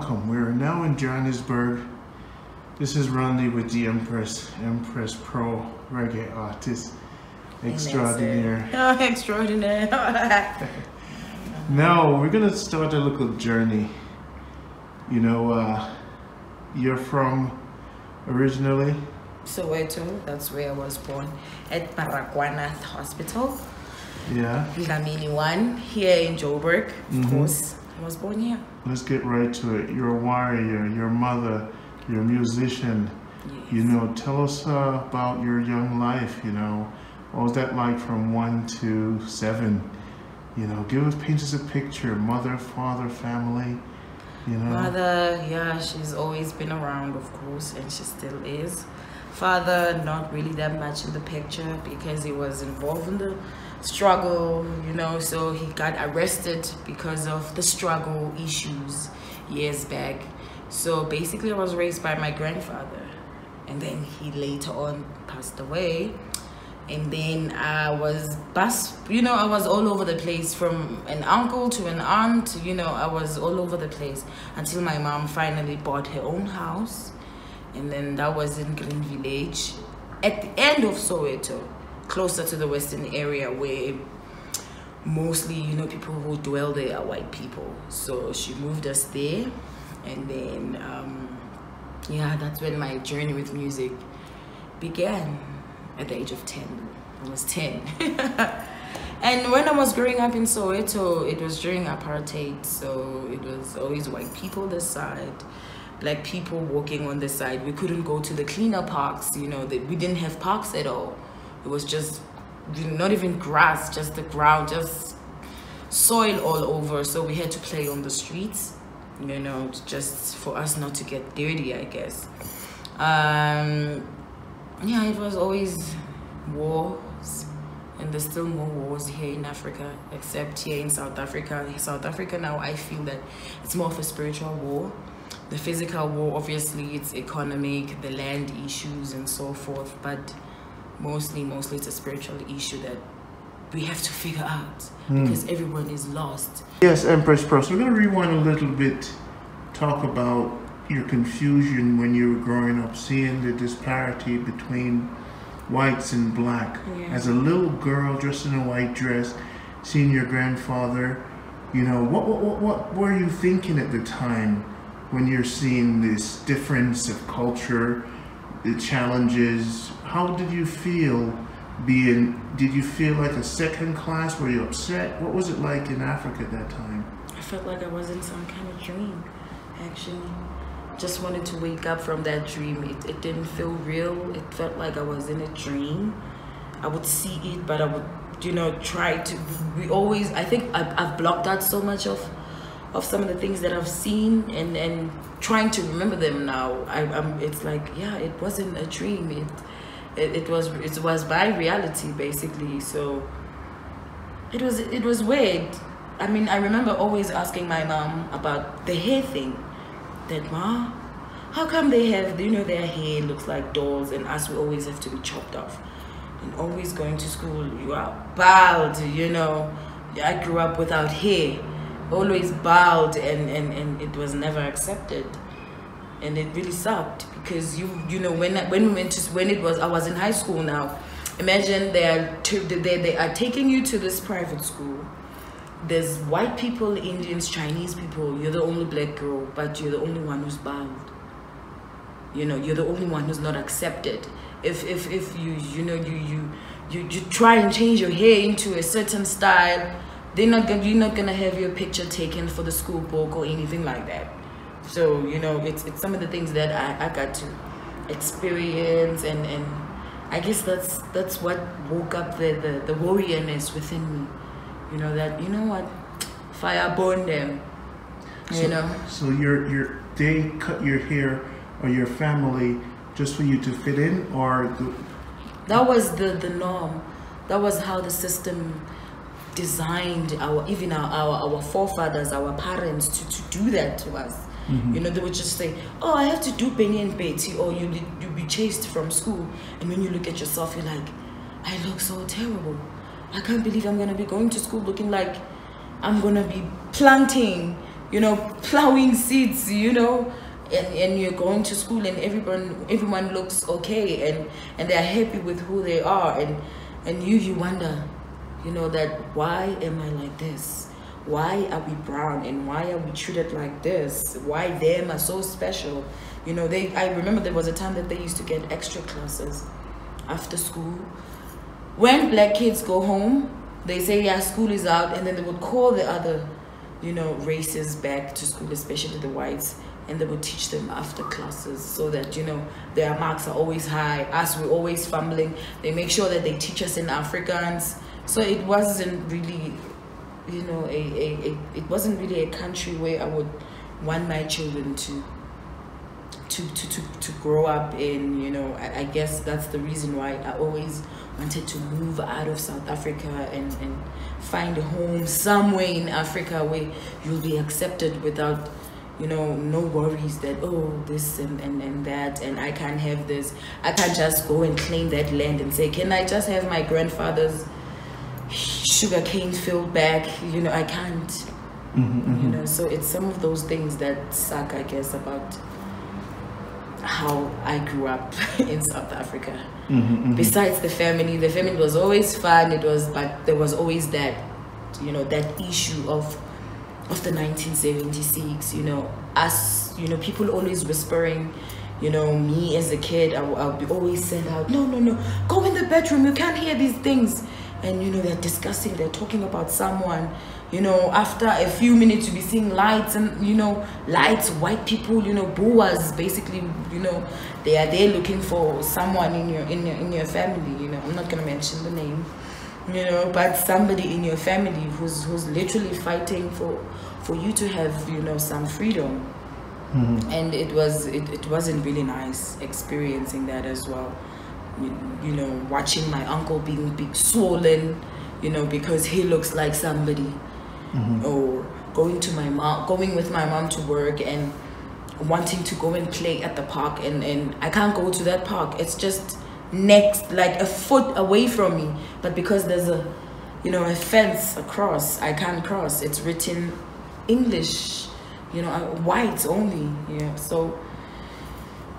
welcome. We're now in Johannesburg. This is Randy with the EMPress Pro reggae artist extraordinaire. Oh, extraordinaire. Now we're gonna start a little journey. You know, you're from originally Soweto. That's where I was born, at Baragwana Hospital. Yeah. Dlamini 1 here in Joburg. Of course, I was born here. Let's get right to it. You're a warrior, your mother, you're a musician. Yes. You know, tell us about your young life. You know, what was that like from 1 to 7? You know, paint us a picture. Mother, father, family. You know. Mother, yeah, she's always been around, of course, and she still is. Father, not really that much in the picture because he was involved in the struggle, you know, so he got arrested because of the struggle issues years back. So basically I was raised by my grandfather, and then he later on passed away, and then I was I was all over the place, from an uncle to an aunt, you know, I was all over the place until my mom finally bought her own house, and then that was in Green Village at the end of Soweto, closer to the western area, where mostly, you know, people who dwell there are white people. So she moved us there, and then yeah, that's when my journey with music began at the age of 10. I was 10. And when I was growing up in Soweto, it was during apartheid, so it was always white people this side, black people walking on the side. We couldn't go to the cleaner parks, you know, we didn't have parks at all. It was just not even grass, just the ground, just soil all over. So we had to play on the streets, you know, just for us not to get dirty, I guess. Yeah, it was always wars, and there's still more wars here in Africa, except here in South Africa. South Africa now, I feel that it's more of a spiritual war. The physical war, obviously, it's economic, the land issues and so forth, but mostly it's a spiritual issue that we have to figure out because everyone is lost. Yes, Empress Pro. So we're going to rewind a little bit, talk about your confusion when you were growing up, seeing the disparity between whites and black. Yeah. As a little girl dressed in a white dress, seeing your grandfather, you know, what were you thinking at the time when you're seeing this difference of culture, the challenges? How did you feel did you feel like a second class? Were you upset? What was it like in Africa at that time? I felt like I was in some kind of dream, actually. Just wanted to wake up from that dream. It didn't feel real. It felt like I was in a dream. I would see it, but I would, you know, try to, I think I've blocked out so much of some of the things that I've seen, and trying to remember them now. It's like, yeah, it wasn't a dream. It was by reality, basically. So it was weird. I mean, I remember always asking my mom about the hair thing. That, Ma, how come they have, you know, their hair looks like dolls, and us, we always have to be chopped off? And always going to school, you are bald, you know. I grew up without hair, always bald, and it was never accepted. And it really sucked, because you know, I was in high school now. Imagine they are taking you to this private school. There's white people, Indians, Chinese people. You're the only black girl, but you're the only one who's bald. You know, you're the only one who's not accepted. If you try and change your hair into a certain style, you're not gonna have your picture taken for the school book or anything like that. So, you know, it's some of the things that I got to experience, and I guess that's what woke up the warriorness within me. You know, that, you know what, fire burn them, you know. So they cut your hair, or your family, just for you to fit in, or that was the norm. That was how the system designed our forefathers, our parents, to do that to us. You know, they would just say, oh, I have to do Benny and Betty, or you'll be chased from school. And when you look at yourself, you're like, I look so terrible. I can't believe I'm going to be going to school looking like I'm going to be planting you know, plowing seeds, you know, and you're going to school and everyone looks okay and they're happy with who they are, and you wonder, you know, that why am I like this? Why are we brown and why are we treated like this? Why them are so special? You know, I remember there was a time that they used to get extra classes after school. When black kids go home, they say, yeah, school is out, and then they would call the other, you know, races back to school, especially the whites, and they would teach them after classes so that, you know, their marks are always high. Us, we're always fumbling. They make sure that they teach us in Afrikaans. So it wasn't really, you know, it wasn't really a country where I would want my children to grow up in. You know, I guess that's the reason why I always wanted to move out of South Africa and find a home somewhere in Africa where you'll be accepted without, you know, no worries that, oh, this and that, and I can't have this. I can't just go and claim that land and say, can I just have my grandfather's sugarcane field back? You know, I can't. You know, so it's some of those things that suck, I guess, about how I grew up in South Africa. Besides the family was always fun. But there was always that, you know, that issue of the 1976, you know, us, you know, people always whispering, you know, me as a kid, I'll be always sent out, no, go in the bedroom, you can't hear these things. And, you know, they're discussing, they're talking about someone, you know, after a few minutes you'll be seeing lights and, you know, lights, white people, you know, boas, basically, you know, they are there looking for someone in your family, you know. I'm not going to mention the name, you know, but somebody in your family who's literally fighting for you to have, you know, some freedom. And it wasn't really nice experiencing that as well. You know, watching my uncle being big swollen, you know, because he looks like somebody, or going with my mom to work and wanting to go and play at the park, and I can't go to that park. It's just next, like a foot away from me, but because there's a, you know, a fence across, I can't cross. It's written English, you know, whites only. Yeah, so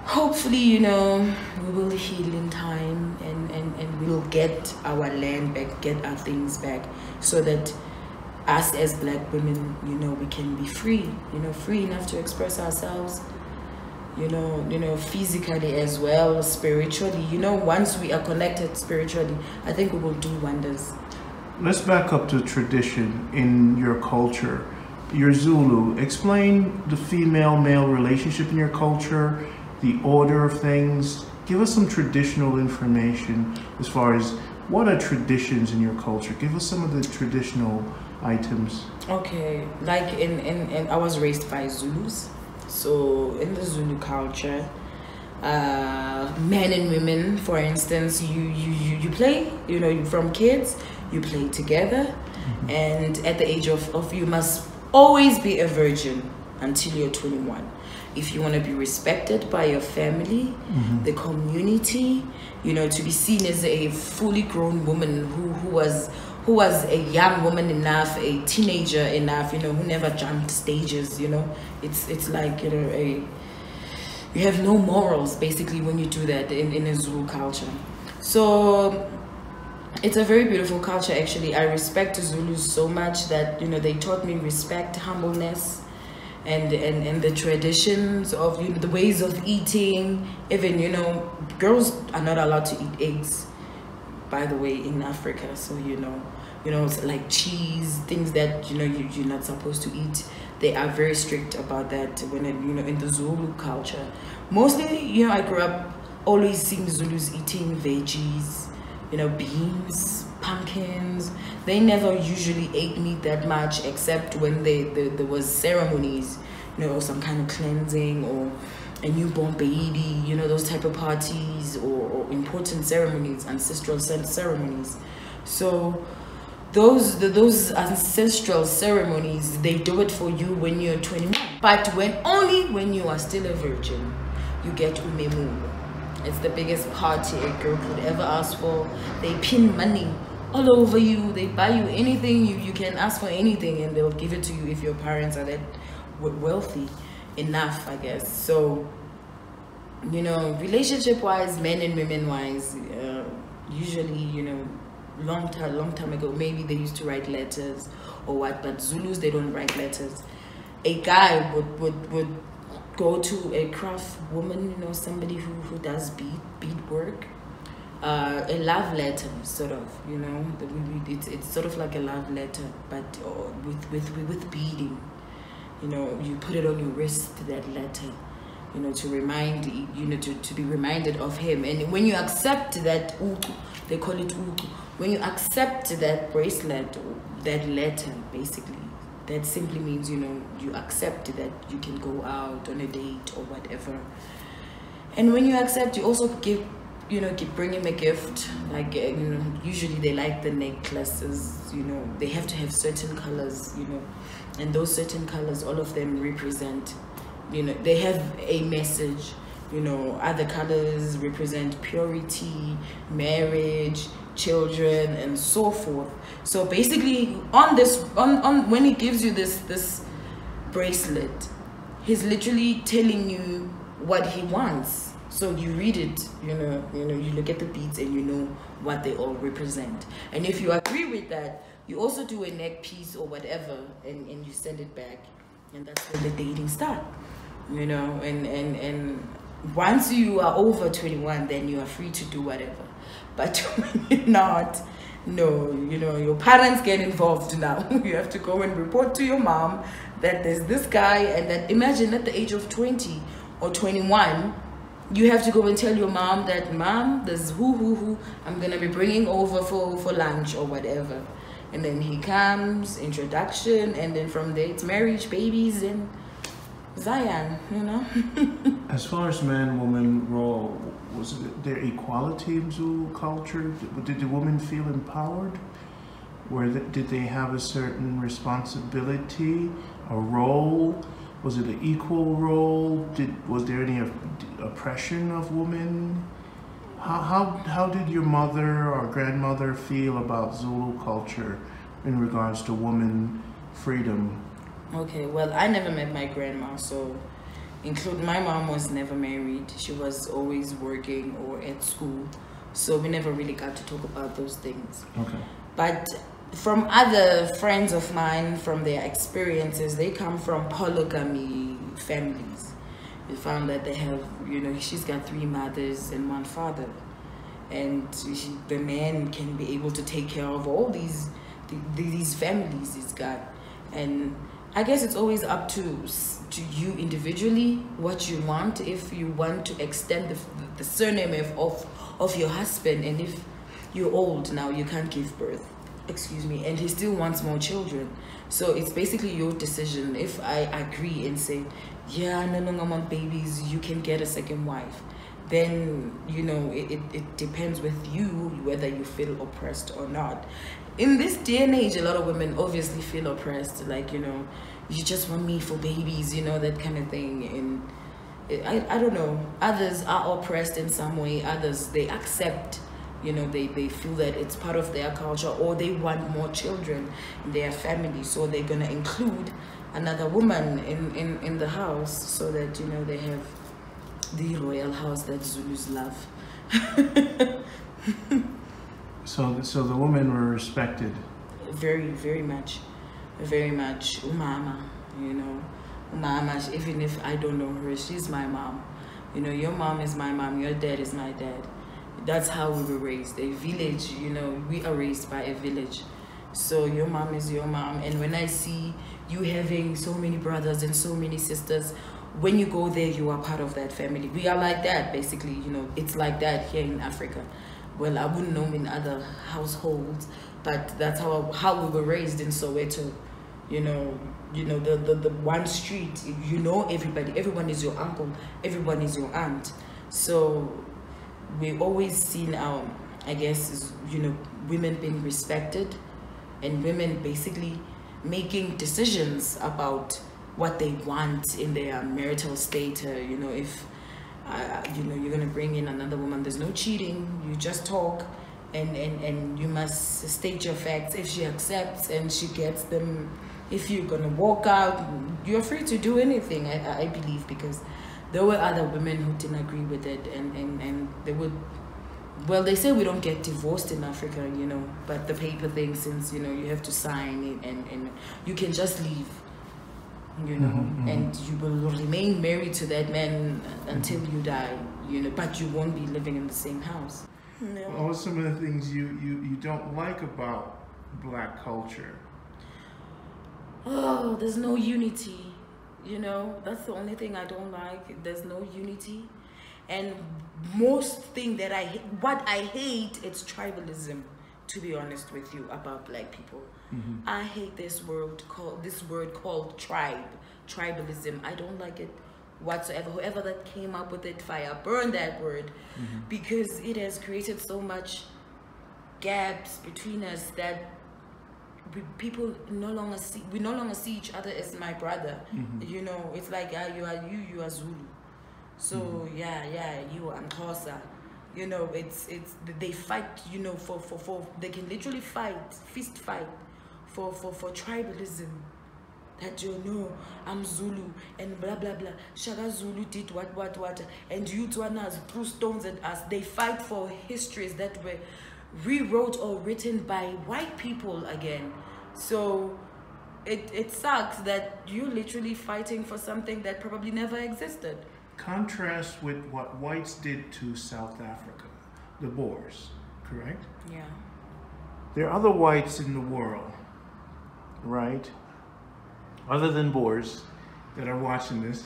hopefully, you know, we will heal in time and we'll get our land back, get our things back, so that us as black women, you know, we can be free, you know, free enough to express ourselves, you know, physically as well, spiritually. You know, once we are connected spiritually, I think we will do wonders. Let's back up to tradition in your culture. You're Zulu. Explain the female-male relationship in your culture, the order of things. Give us some traditional information as far as what are traditions in your culture. Give us some of the traditional items. Okay, like in I was raised by Zulus, so in the Zulu culture, men and women, for instance, you play, you know, from kids you play together, and at the age of you must always be a virgin until you're 21. If you want to be respected by your family, the community, you know, to be seen as a fully grown woman who was a young woman enough, a teenager enough, you know, who never jumped stages, you know. It's like, you know, you have no morals basically when you do that in a Zulu culture. So it's a very beautiful culture, actually. I respect the Zulus so much that, you know, they taught me respect, humbleness, and the traditions of, you know, the ways of eating. Even, you know, girls are not allowed to eat eggs, by the way, in Africa. So, you know, it's like cheese, things that, you know, you're not supposed to eat. They are very strict about that when, you know, in the Zulu culture. Mostly, you know, I grew up always seeing Zulus eating veggies, you know, beans, pumpkins. They never usually ate meat that much, except when there was ceremonies, you know, some kind of cleansing or a newborn baby, you know, those type of parties, or important ceremonies, ancestral ceremonies. So those ancestral ceremonies, they do it for you when you're 21, but only when you are still a virgin. You get umemu. It's the biggest party a girl could ever ask for. They pin money all over you. They buy you anything. You can ask for anything and they'll give it to you if your parents are that wealthy enough, I guess. So, you know, relationship wise, men and women wise, usually, you know, long time ago, maybe they used to write letters or what, but Zulus, they don't write letters. A guy would go to a craft woman, you know, somebody who does bead work, a love letter, sort of, you know, it's sort of like a love letter, but with beading, you know, you put it on your wrist, that letter, you know, to remind, you know, to be reminded of him. And when you accept that uku, they call it uku, when you accept that bracelet, that letter, basically, that simply means, you know, you accept that you can go out on a date or whatever. And when you accept, you also give, you know, bring him a gift. Like, you know, usually they like the necklaces, you know, they have to have certain colors, you know, and those certain colors, all of them represent, you know, they have a message, you know. Other colors represent purity, marriage, children, and so forth. So basically, on this, on when he gives you this bracelet, he's literally telling you what he wants. So you read it, you know, you look at the beads and you know what they all represent. And if you agree with that, you also do a neck piece or whatever, and you send it back, and that's when the dating starts, you know. And once you are over 21, then you are free to do whatever. But when you're not, no, you know, your parents get involved now. You have to go and report to your mom that there's this guy, and that, imagine at the age of 20 or 21, you have to go and tell your mom that, mom, there's who I'm gonna be bringing over for lunch or whatever. And then he comes, introduction, and then from there it's marriage, babies, and Zion, you know. As far as man-woman role, was there equality in Zulu culture? Did the women feel empowered? Did they have a certain responsibility, a role? Was it an equal role? Was there any oppression of women? How did your mother or grandmother feel about Zulu culture in regards to woman freedom? Okay, well, I never met my grandma, so my mom was never married. She was always working or at school, so we never really got to talk about those things. Okay. But from other friends of mine, from their experiences, they come from polygamy families. We found that they have, you know, she's got 3 mothers and 1 father, and the man can be able to take care of all these families he's got. And I guess it's always up to you individually what you want. If you want to extend the surname of your husband, and if you're old now, you can't give birth, excuse me, and he still wants more children, so it's basically your decision. If I agree and say, yeah, no, I want babies, you can get a second wife, then, you know, it depends with you whether you feel oppressed or not. In this day and age, a lot of women obviously feel oppressed, like, you know, you just want me for babies, you know, that kind of thing. And I don't know, others are oppressed in some way, others, they accept, you know, they feel that it's part of their culture, or they want more children in their family, so they're gonna include another woman in the house, so that, you know, they have the royal house that Zulus love. So the women were respected. Very, very much, very much. Umama, you know, Umama. Even if I don't know her, she's my mom. You know, your mom is my mom. Your dad is my dad. That's how we were raised. A village, you know, we are raised by a village. So your mom is your mom. And when I see you having so many brothers and so many sisters, when you go there, you are part of that family. We are like that, basically. You know, it's like that here in Africa. Well, I wouldn't know in other households, but that's how we were raised in Soweto. You know, the one street, you know, everybody, everyone is your uncle, everyone is your aunt. So we've always seen I guess, you know, women being respected, and women basically making decisions about what they want in their marital state. You know, if you know, you're gonna bring in another woman, there's no cheating, you just talk, and you must state your facts. If she accepts and she gets them, If you're gonna walk out, you're free to do anything. I believe, because there were other women who didn't agree with it, and they would. Well, they say we don't get divorced in Africa, you know, but the paper thing, since, you know, you have to sign it and you can just leave, you know, and you will remain married to that man until you die, you know, but you won't be living in the same house. Yeah. What are some of the things you don't like about black culture? Oh, there's no unity, you know, that's the only thing I don't like. There's no unity. And most thing that what I hate, it's tribalism, to be honest with you, about black people. I hate this word called tribalism. I don't like it whatsoever. Whoever that came up with it, fire burn that word, because it has created so much gaps between us that we no longer see each other as my brother. You know, it's like, you are Zulu. So yeah, you are Xhosa. You know, it's they fight, you know, for they can literally fist fight for tribalism. That, you know, I'm Zulu and blah blah blah. Shaka Zulu did what, and you two threw stones at us. They fight for histories that were rewrote or written by white people again. So it sucks that you're literally fighting for something that probably never existed. Contrast with what whites did to South Africa, the Boers, correct? Yeah. There are other whites in the world, right, other than Boers, that are watching this.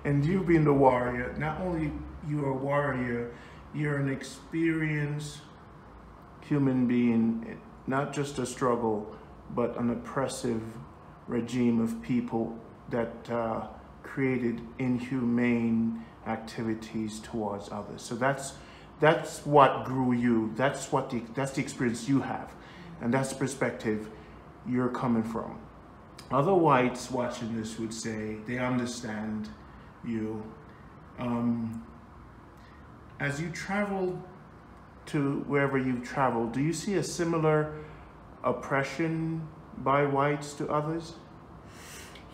And you being the warrior, not only you're a warrior, you're an experienced human being, not just a struggle, but an oppressive regime of people that created inhumane activities towards others. So that's what grew you. That's the experience you have, and that's the perspective you're coming from. Other whites watching this would say they understand you. As you travel to wherever you've traveled, do you see a similar oppression by whites to others?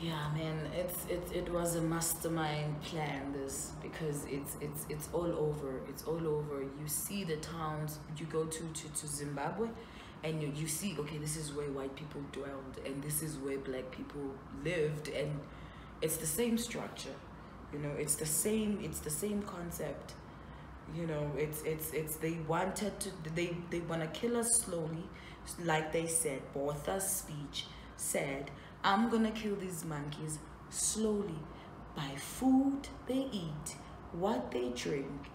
Yeah, man, it was a mastermind plan, this, because it's all over. It's all over. You see the towns, you go to Zimbabwe, and you see, okay, this is where white people dwelled, and this is where black people lived, and it's the same structure, you know, it's the same concept, you know, it's they want to kill us slowly, like they said. Botha's speech said, I'm gonna kill these monkeys slowly by food they eat, what they drink.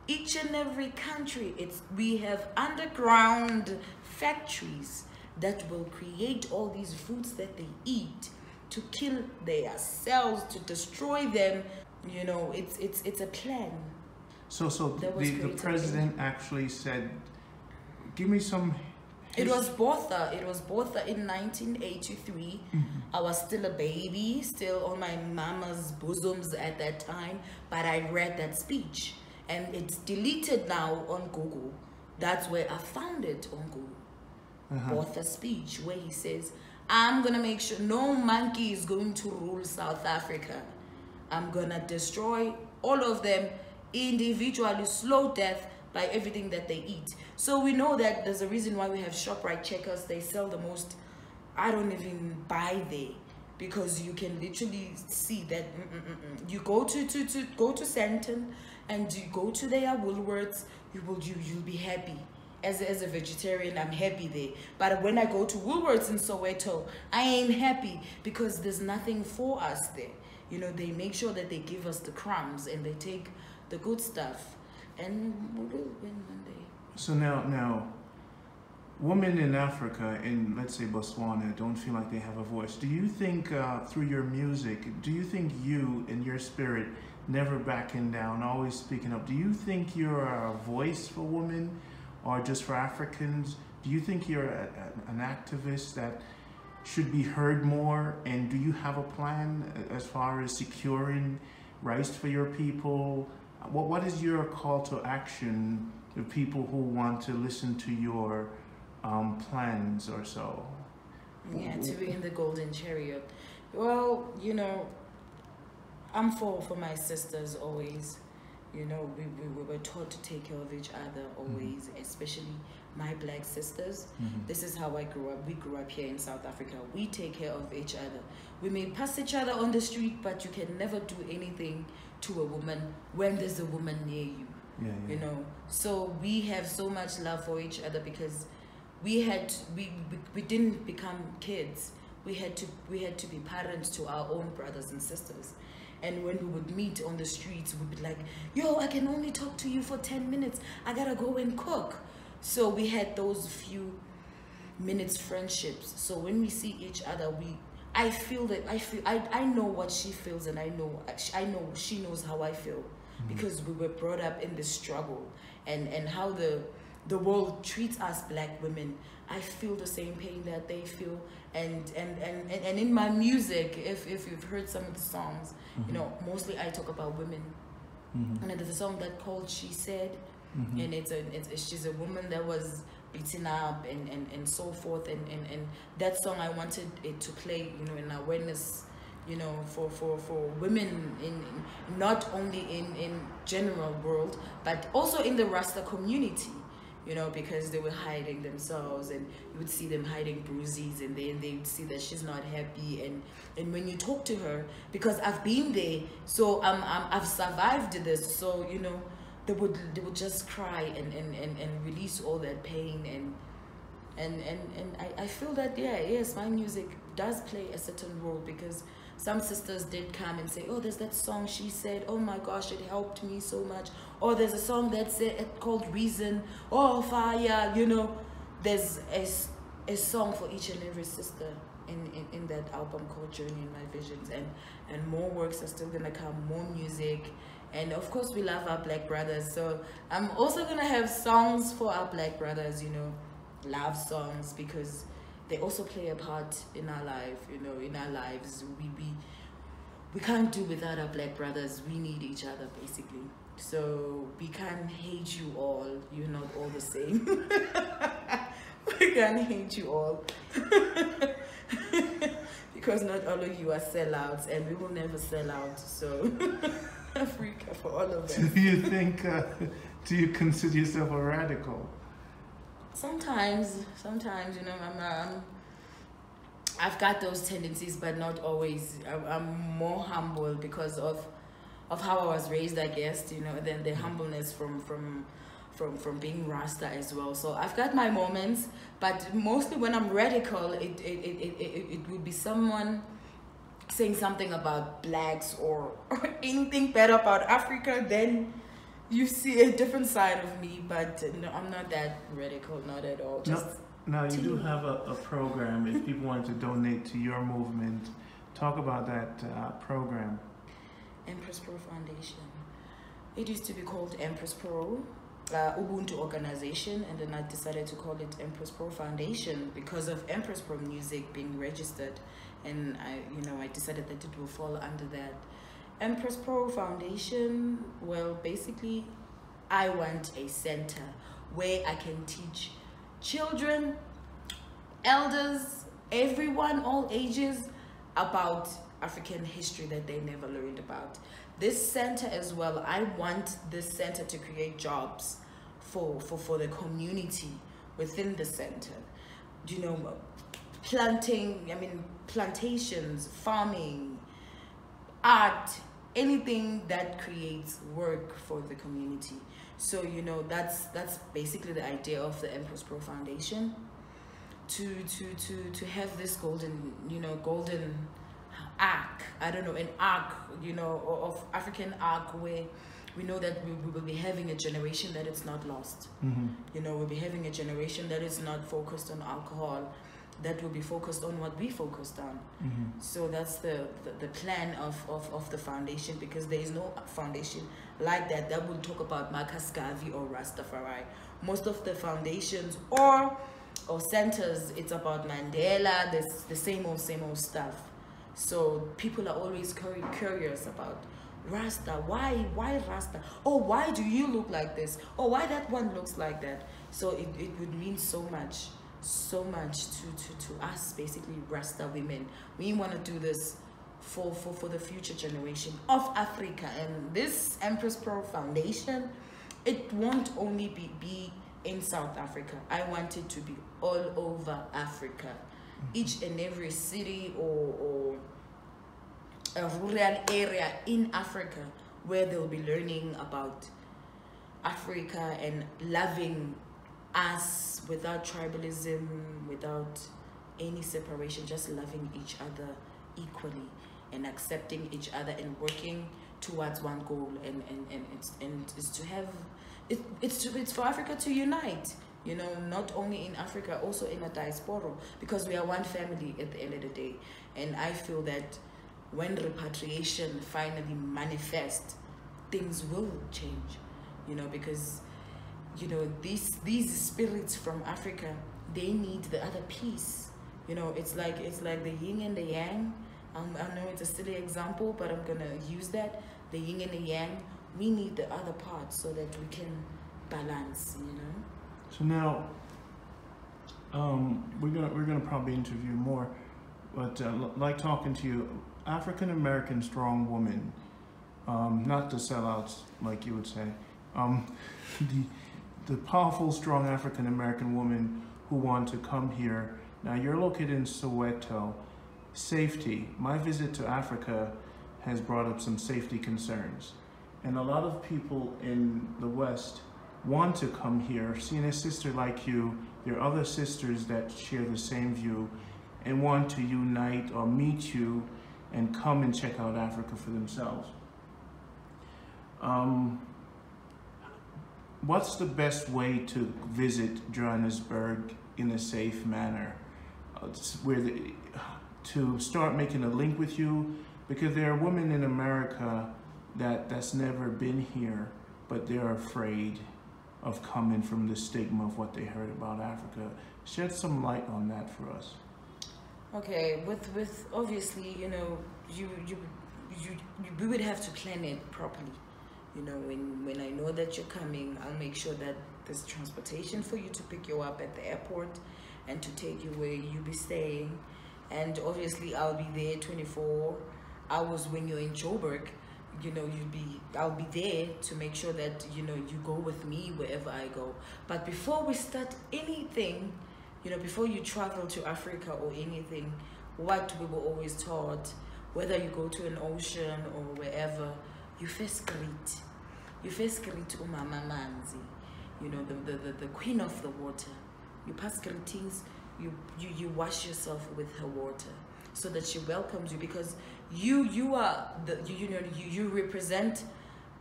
Each and every country, we have underground factories that will create all these foods that they eat to kill their cells, to destroy them. You know, it's a plan. So the president actually said, give me some. It was Botha in 1983. I was still a baby, still on my mama's bosoms at that time, but I read that speech, and it's deleted now on Google. That's where I found it, on Google. Botha's speech, where he says, I'm gonna make sure no monkey is going to rule South Africa. I'm gonna destroy all of them individually, slow death by everything that they eat. So we know that there's a reason why we have ShopRite checkers. They sell the most. I don't even buy there, because you can literally see that you go to Sandton and you go to their Woolworths, you'll be happy. As a vegetarian, I'm happy there. But when I go to Woolworths in Soweto, I ain't happy, because there's nothing for us there. You know, they make sure that they give us the crumbs and they take the good stuff. And we will win one day. So now, women in Africa, in let's say Botswana, don't feel like they have a voice. Do you think through your music, do you think you in your spirit, never backing down, always speaking up, do you think you're a voice for women or just for Africans? Do you think you're an activist that should be heard more? And do you have a plan as far as securing rights for your people? What is your call to action to people who want to listen to your plans or so? Yeah, to be in the golden chariot. Well, you know, I'm for my sisters always. You know, we were taught to take care of each other always, especially my black sisters. This is how I grew up. We grew up here in South Africa. We take care of each other. We may pass each other on the street, but you can never do anything to a woman when there's a woman near you. You know, so we have so much love for each other because we didn't become kids. We had to be parents to our own brothers and sisters. And when we would meet on the streets, we'd be like, yo, I can only talk to you for 10 minutes. I gotta go and cook. So we had those few minutes friendships. So when we see each other, I know what she feels, and I know she knows how I feel, because we were brought up in this struggle, and how the world treats us black women. I feel the same pain that they feel, and in my music, if you've heard some of the songs, you know, mostly I talk about women. And there's a song that called She Said, and she's a woman that was beaten up and so forth, and that song I wanted it to play, you know, in awareness, you know, for women in not only in general world, but also in the Rasta community. You know, because they were hiding themselves, and you would see them hiding bruises, and then they would see that she's not happy, and when you talk to her, because I've been there, so I've survived this, so you know, they would just cry and release all that pain, and I feel that yes, my music does play a certain role, because some sisters did come and say, oh, there's that song She Said, oh my gosh, it helped me so much. Or there's a song that's called Reason, oh, Fire, you know. There's a song for each and every sister in that album called Journey in My Visions, and more works are still gonna come, more music, and of course we love our black brothers, so I'm also gonna have songs for our black brothers, you know, love songs, because they also play a part in our life, you know, in our lives. We can't do without our black brothers. We need each other, basically. So we can't hate you all. You're not all the same. We can't hate you all. Because not all of you are sellouts, and we will never sell out. So Africa for all of us. Do you think, do you consider yourself a radical? Sometimes, you know, I've got those tendencies, but not always. I'm more humble because of how I was raised, I guess, you know, than the humbleness from being Rasta as well. So I've got my moments, but mostly when I'm radical, it would be someone saying something about blacks or anything bad about Africa, then you see a different side of me. But no, I'm not that radical, not at all. Just now you do have a program. If people want to donate to your movement, talk about that program. EMPress Pro Foundation. It used to be called EMPress Pro Ubuntu organization, and then I decided to call it EMPress Pro Foundation because of EMPress Pro music being registered, and I decided that it will fall under that. EMPress Pro Foundation, well, basically I want a center where I can teach children, elders, everyone, all ages, about African history that they never learned about. This center as well, I want this center to create jobs for the community within the center. You know, plantations, farming, art, anything that creates work for the community. So, you know, that's basically the idea of the EMPress Pro Foundation, to have this golden arc, I don't know, an arc, you know, of African arc, where we know that we will be having a generation that is not lost. You know, we'll be having a generation that is not focused on alcohol, that will be focused on what we focused on. So that's the plan of the foundation, because there is no foundation like that will talk about Marcus Garvey or Rastafari. Most of the foundations or centers, it's about Mandela, the same old stuff. So people are always curious about Rasta. Why Rasta? Oh, why do you look like this? Oh, why that one looks like that? So it would mean so much. so much to us, basically Rasta women. We want to do this for the future generation of Africa. And this EMPress Pro Foundation, it won't only be in South Africa. I want it to be all over Africa. Each and every city or a rural area in Africa where they'll be learning about Africa and loving us without tribalism, without any separation, just loving each other equally and accepting each other and working towards one goal, and it's to have it's for Africa to unite, you know, not only in Africa, also in a diaspora, because we are one family at the end of the day. And I feel that when repatriation finally manifests, things will change, you know, because, you know, these spirits from Africa, they need the other piece, you know. It's like the yin and the yang. I know it's a silly example, but I'm gonna use that. The yin and the yang, we need the other part so that we can balance, you know. So now, we're gonna probably interview more, but like talking to you, African American strong woman, not the sellouts like you would say, the powerful, strong African American woman who want to come here. Now you're located in Soweto. Safety. My visit to Africa has brought up some safety concerns, and a lot of people in the West want to come here, seeing a sister like you. There are other sisters that share the same view and want to unite or meet you and come and check out Africa for themselves. What's the best way to visit Johannesburg in a safe manner? To start making a link with you, because there are women in America that's never been here, but they're afraid of coming from the stigma of what they heard about Africa. Shed some light on that for us. Okay, with obviously, you know, we would have to plan it properly. You know, when I know that you're coming, I'll make sure that there's transportation for you to pick you up at the airport and to take you where you'll be staying. And obviously I'll be there 24 hours when you're in Joburg. You know, I'll be there to make sure that, you know, you go with me wherever I go. But before we start anything, you know, before you travel to Africa or anything, what we were always taught, whether you go to an ocean or wherever, you first greet. You first greet Umama Manzi, you know, the queen of the water. You pass greetings. You wash yourself with her water so that she welcomes you, because you are you represent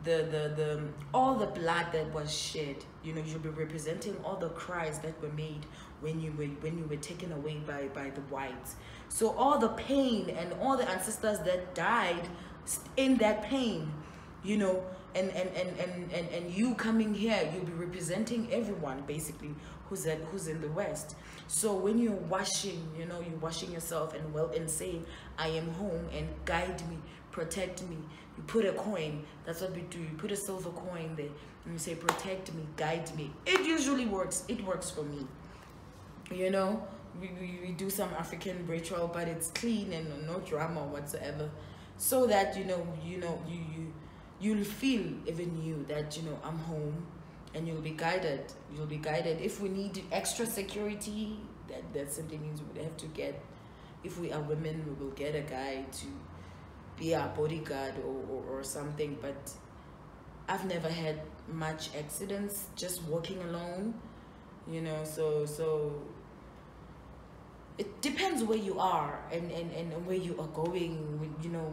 the all the blood that was shed. You know, you'll be representing all the cries that were made when you were taken away by the whites. So all the pain and all the ancestors that died in that pain, you know, and you coming here, you'll be representing everyone basically who's in the West. So when you're washing, you know, you're washing yourself and saying, I am home, and guide me, protect me. You put a coin, that's what we do. You put a silver coin there and you say, protect me, guide me. It usually works. It works for me. You know, we do some African ritual, but it's clean and no drama whatsoever, so that you'll feel, even you, that, you know, I'm home, and you'll be guided. You'll be guided. If we need extra security, that simply means we would have to get, if we are women, we will get a guy to be our bodyguard or something. But I've never had much accidents just walking alone, you know. So it depends where you are and where you are going, you know,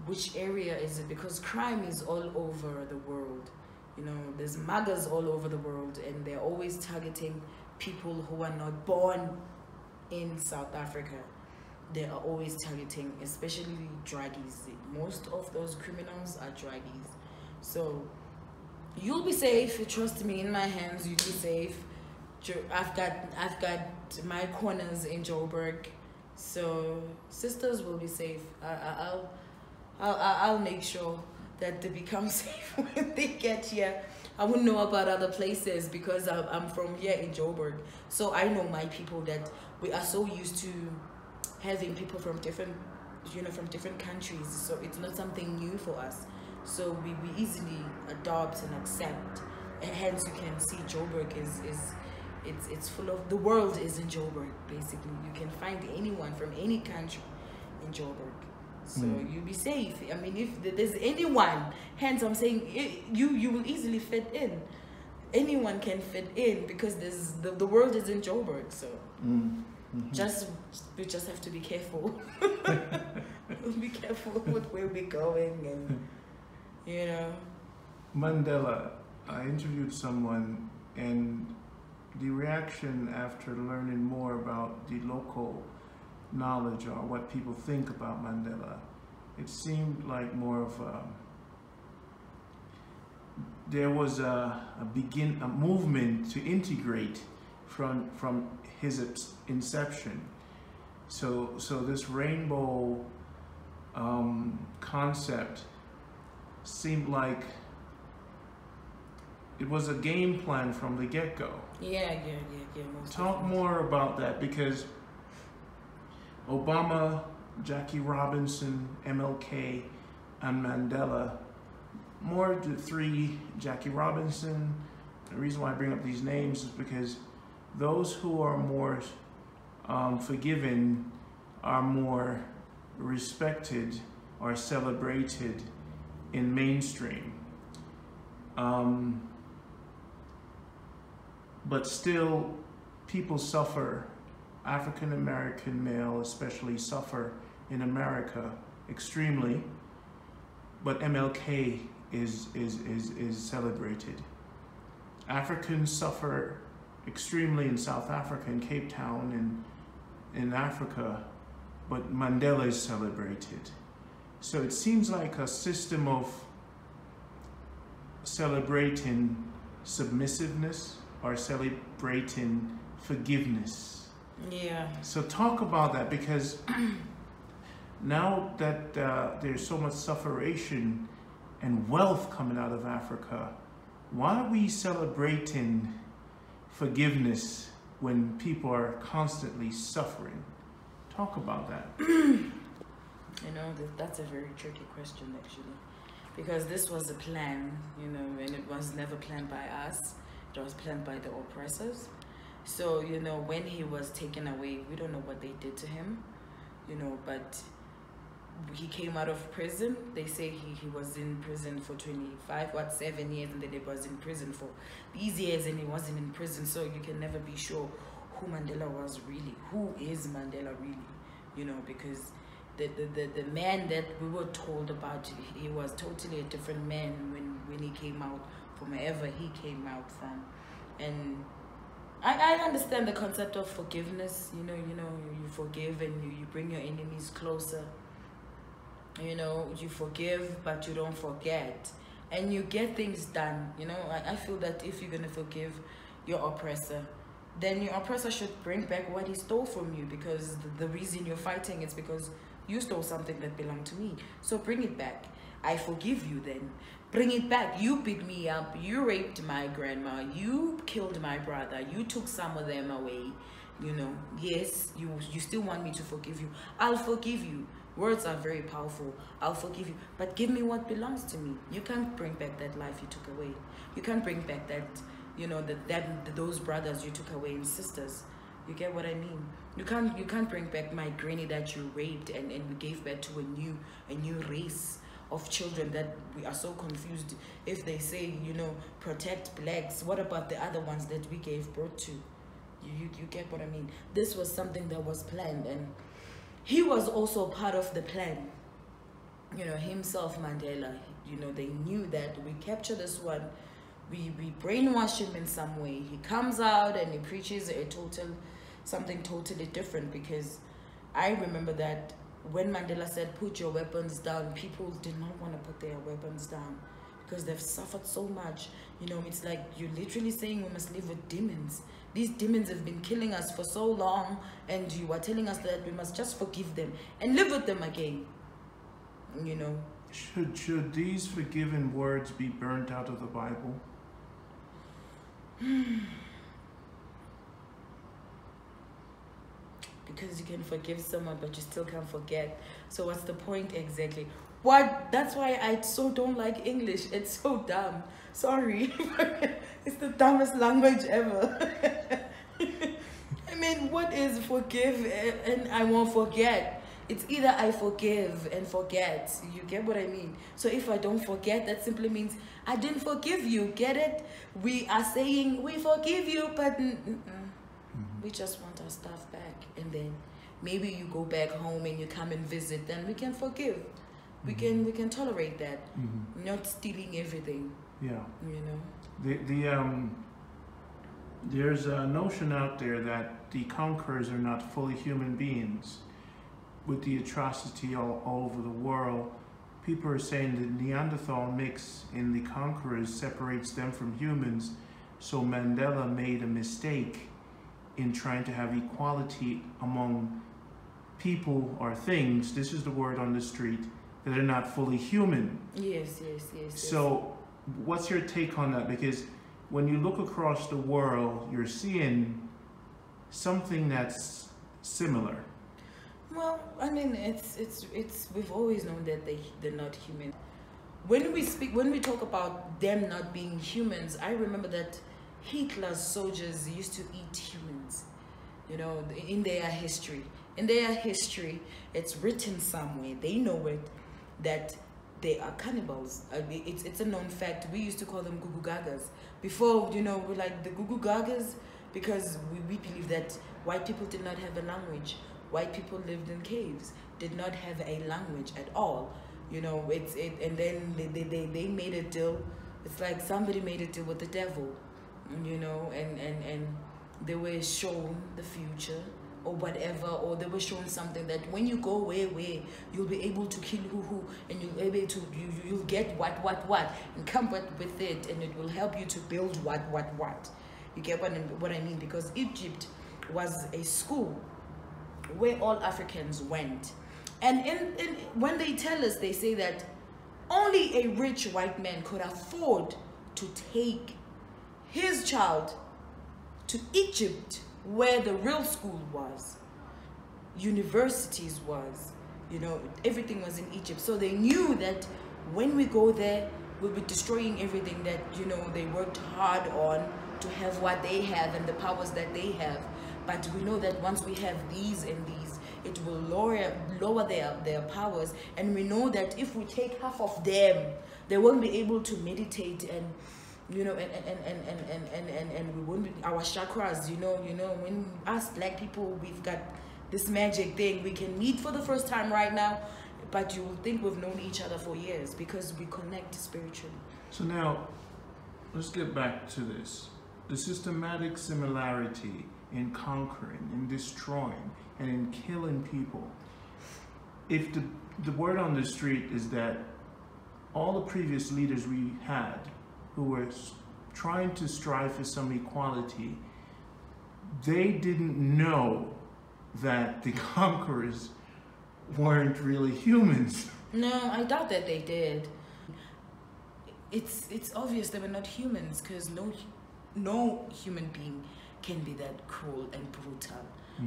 which area is it, because crime is all over the world. You know, there's muggers all over the world, and they're always targeting people who are not born in South Africa. They are always targeting, especially druggies. Most of those criminals are druggies. So you'll be safe. Trust me, in my hands, you'll be safe. I've got my corners in Joburg, so sisters will be safe. I'll make sure that they become safe when they get here. I wouldn't know about other places because I'm from here in Joburg. So I know my people that we are so used to having people from different, from different countries. So it's not something new for us. So we easily adopt and accept. And hence you can see Joburg it's full of, the world is in Joburg, basically. You can find anyone from any country in Joburg. So you'll be safe. I mean, if there's anyone, hence I'm saying you will easily fit in. Anyone can fit in because there's the world is in Joburg. So we just have to be careful. Be careful with where we're going, and Mandela, I interviewed someone, and the reaction after learning more about the local knowledge or what people think about Mandela, it seemed like more of there was a movement to integrate from his inception. So this rainbow concept seemed like it was a game plan from the get-go. Yeah. Talk more about that, because Obama, Jackie Robinson, MLK, and Mandela, more the three, Jackie Robinson. The reason why I bring up these names is because those who are more forgiven are more respected or celebrated in mainstream. But still, people suffer. African American male especially suffer in America extremely, but MLK is celebrated. Africans suffer extremely in South Africa, in Cape Town, and in Africa, but Mandela is celebrated. So it seems like a system of celebrating submissiveness or celebrating forgiveness. Yeah. So talk about that, because now that there's so much suffering and wealth coming out of Africa, why are we celebrating forgiveness when people are constantly suffering? Talk about that. That's a very tricky question, actually, because this was a plan, and it was never planned by us. It was planned by the oppressors. So, when he was taken away, we don't know what they did to him, but he came out of prison. They say he was in prison for 7 years, and then he was in prison for these years, and he wasn't in prison. So you can never be sure who Mandela was really, who is Mandela really, because the man that we were told about, he was totally a different man when he came out from wherever he came out from. And I understand the concept of forgiveness. You forgive and you bring your enemies closer. You forgive, but you don't forget, and you get things done. I feel that if you're gonna forgive your oppressor, then your oppressor should bring back what he stole from you, because the reason you're fighting is because you stole something that belonged to me. So bring it back. I forgive you then. Bring it back. You beat me up. You raped my grandma. You killed my brother. You took some of them away. Yes, you still want me to forgive you. I'll forgive you. Words are very powerful. I'll forgive you. But give me what belongs to me. You can't bring back that life you took away. You can't bring back that, those brothers you took away and sisters. You get what I mean? You can't bring back my granny that you raped and we gave birth to a new race of children that we are so confused. If they say, protect blacks, what about the other ones that we gave birth to? You get what I mean? This was something that was planned, and he was also part of the plan. Himself, Mandela, they knew that we capture this one, we brainwash him in some way. He comes out and he preaches something totally different, because I remember that when Mandela said, put your weapons down, people did not want to put their weapons down because they've suffered so much. It's like you're literally saying we must live with demons. These demons have been killing us for so long, and you are telling us that we must just forgive them and live with them again. Should these forgiven words be burnt out of the Bible? Because you can forgive someone, but you still can't forget. So what's the point exactly? What? That's why I so don't like English. It's so dumb. Sorry. It's the dumbest language ever. I mean, what is forgive and I won't forget? It's either I forgive and forget. You get what I mean? So if I don't forget, that simply means I didn't forgive you. Get it? We are saying we forgive you, but we just want our stuff back. And then maybe you go back home and you come and visit, then we can forgive. We can tolerate that. Not stealing everything. Yeah. You know? There's a notion out there that the conquerors are not fully human beings. With the atrocity all over the world, people are saying the Neanderthal mix in the conquerors separates them from humans. So Mandela made a mistake in trying to have equality among people or things. This is the word on the street, that are not fully human. Yes. So what's your take on that? Because when you look across the world, you're seeing something that's similar. Well, I mean, it's we've always known that they're not human. When we talk about them not being humans, I remember that Hitler's soldiers used to eat humans, you know, in their history. In their history, it's written somewhere. They know it, that they are cannibals. It's a known fact. We used to call them gugu gagas. Before, you know, we're like the gugu gagas, because we believe that white people did not have a language. White people lived in caves, did not have a language at all. You know, and then they made a deal. It's like somebody made a deal with the devil, you know, and they were shown the future or whatever, or they were shown something that when you go where you'll be able to kill who, and you'll be able to you'll get what and come with it, and it will help you to build what. You get what I mean? Because Egypt was a school where all Africans went. And when they tell us, they say that only a rich white man could afford to take his child to Egypt, where the real school was, universities was, you know, everything was in Egypt. So they knew that when we go there, we'll be destroying everything that, you know, they worked hard on to have what they have and the powers that they have. But we know that once we have these and these, it will lower their powers. And we know that if we take half of them, they won't be able to meditate, and you know, and we won't be, our chakras, you know, when us black people, we've got this magic thing. We can meet for the first time right now, but you will think we've known each other for years because we connect spiritually. So now, let's get back to this. The systematic similarity in conquering, in destroying, and in killing people. If the word on the street is that all the previous leaders we had who were trying to strive for some equality, they didn't know that the conquerors weren't really humans. No, I doubt that they did. It's obvious they were not humans, because no human being can be that cruel and brutal,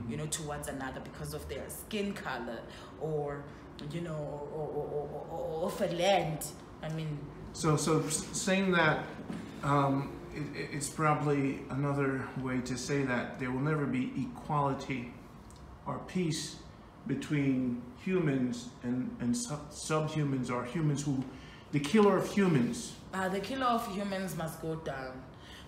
you know, towards another because of their skin color or, you know, or of a land. I mean, so saying that, it's probably another way to say that there will never be equality or peace between humans and subhumans, or humans who, the killer of humans. The killer of humans must go down.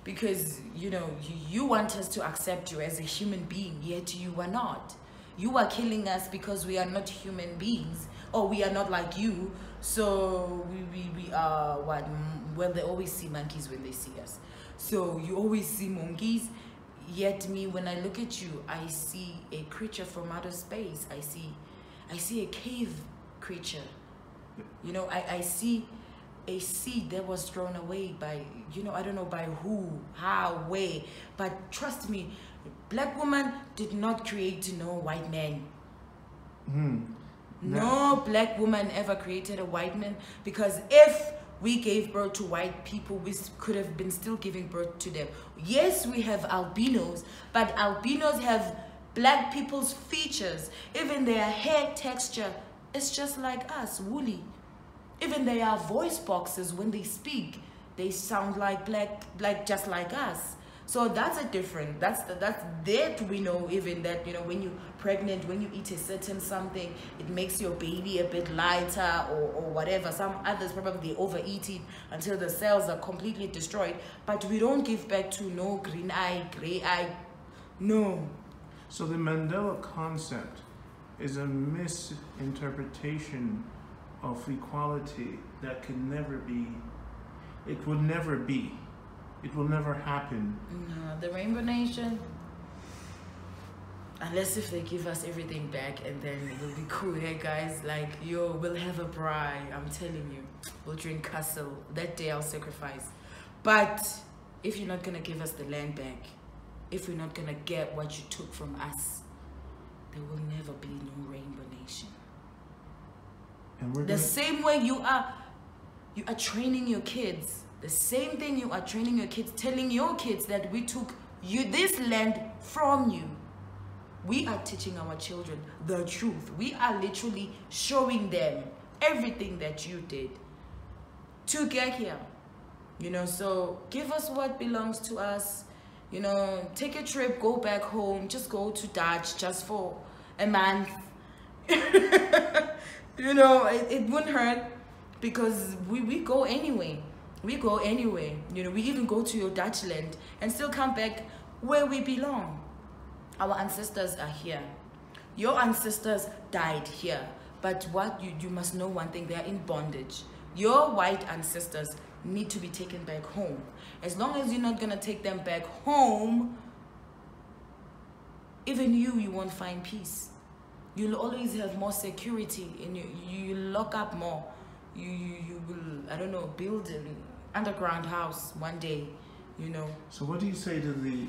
Because, you know, you want us to accept you as a human being, yet you are not. You are killing us because we are not human beings, or we are not like you. So we are what? Well, they always see monkeys when they see us. So you always see monkeys, yet me, when I look at you, I see a creature from outer space. I see a cave creature. You know, I see a seed that was thrown away by, you know, I don't know by who, how, where, but trust me, black woman did not create no white man. No black woman ever created a white man, because if we gave birth to white people, we could have been still giving birth to them. Yes, we have albinos, but albinos have black people's features. Even their hair texture is just like us, woolly. Even their voice boxes, when they speak, they sound like just like us. So that's a different, that's that we know, even that, you know, when you're pregnant, when you eat a certain something, it makes your baby a bit lighter or whatever. Some others probably overeat it until the cells are completely destroyed. But we don't give back to no green eye, gray eye, no. So the Mandela concept is a misinterpretation of equality that can never be, it will never be. It will never happen. No, the Rainbow Nation, unless if they give us everything back, and then it will be cool. Hey guys, like, yo, we'll have a bride. I'm telling you, we'll drink castle. That day I'll sacrifice. But if you're not gonna give us the land back, if we're not gonna get what you took from us, there will never be no Rainbow Nation. And we're the same way you are training your kids. The same thing you are training your kids, telling your kids that we took you this land from you. We are teaching our children the truth. We are literally showing them everything that you did to get here. You know, so give us what belongs to us. You know, take a trip, go back home, just go to Dutch just for a month. You know, it wouldn't hurt, because we go anyway. We go anyway. You know, we even go to your Dutch land and still come back where we belong. Our ancestors are here. Your ancestors died here. But what you must know one thing, they are in bondage. Your white ancestors need to be taken back home. As long as you're not gonna take them back home, even you won't find peace. You'll always have more security, and you lock up more. You will, I don't know, build an underground house one day, you know. So what do you say to the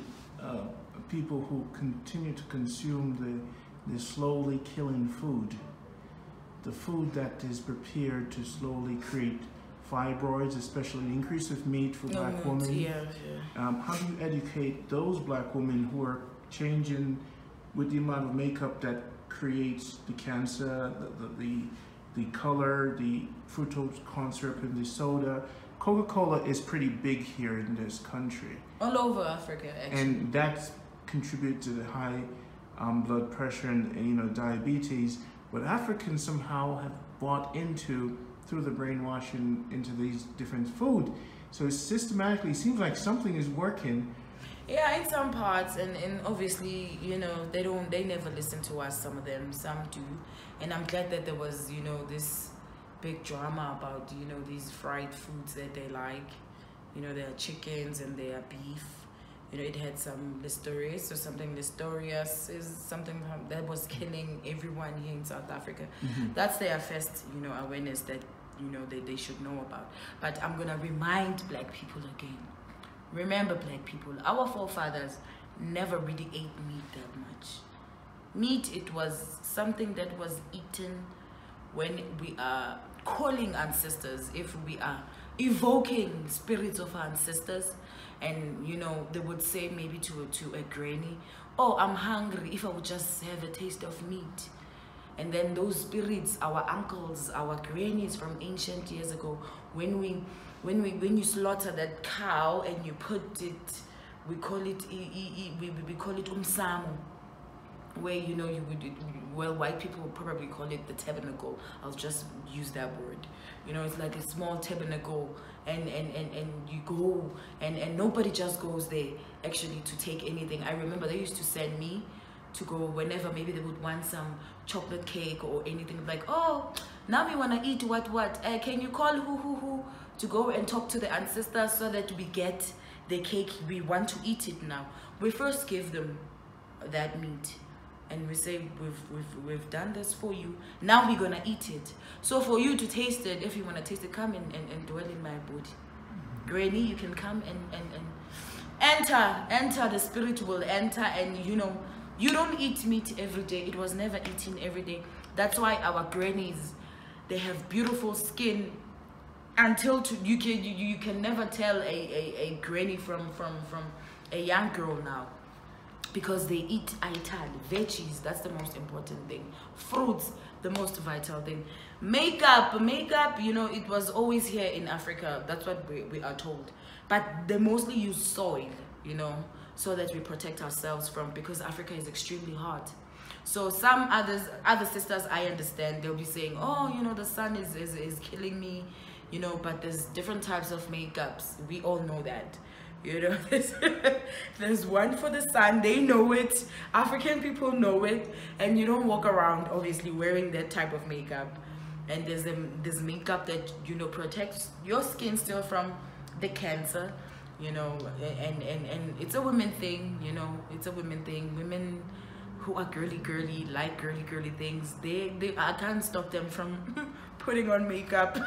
people who continue to consume the slowly killing food? The food that is prepared to slowly create fibroids, especially the increase of meat for black women. Yeah. How do you educate those black women who are changing with the amount of makeup that creates the cancer, the color, the fructose corn syrup in the soda? Coca-Cola is pretty big here in this country. All over Africa, actually. And that contributes to the high blood pressure and, you know, diabetes. But Africans somehow have bought into, through the brainwashing, into these different food. So it systematically seems like something is working. Yeah, in some parts, and obviously, you know, they never listen to us, some of them, some do. And I'm glad that there was, you know, this big drama about, you know, these fried foods that they like. You know, there are chickens and there are beef. You know, it had some listerious or something. Listerious is something that was killing everyone here in South Africa. That's their first, you know, awareness that, you know, they should know about. But I'm gonna remind black people again. Remember, black people, our forefathers never really ate meat that much. Meat, it was something that was eaten when we are calling ancestors, if we are evoking spirits of our ancestors. And, you know, they would say maybe to a granny, oh, I'm hungry, if I would just have a taste of meat. And then those spirits, our uncles, our grannies from ancient years ago, when you slaughter that cow and you put it, we call it umsamo, where, you know, you would, well, white people would probably call it the tabernacle. I'll just use that word. You know, it's like a small tabernacle, and you go, and nobody just goes there actually to take anything. I remember they used to send me to go whenever maybe they would want some chocolate cake or anything, like, oh, now we want to eat what can you call who to go and talk to the ancestors so that we get the cake, we want to eat it now. We first give them that meat and we say, we've done this for you, now we're gonna eat it. So for you to taste it, if you want to taste it, come and dwell in my body. Granny, you can come and enter, the spirit will enter. And, you know, you don't eat meat every day. It was never eaten every day. That's why our grannies, they have beautiful skin. until you can never tell a granny from a young girl now, because they eat veggies, that's the most important thing, fruits, the most vital thing. Makeup, you know, it was always here in Africa, that's what we are told, but they mostly use soil, you know, so that we protect ourselves from, because Africa is extremely hot. So some other sisters, I understand, they'll be saying, oh, you know, the sun is killing me, you know, but there's different types of makeups, we all know that. You know, there's one for the sun, they know it, African people know it, and you don't walk around obviously wearing that type of makeup. And there's makeup that, you know, protects your skin still from the cancer, you know, and it's a women thing, you know, it's a women thing. Women who are girly, like girly things, I can't stop them from putting on makeup.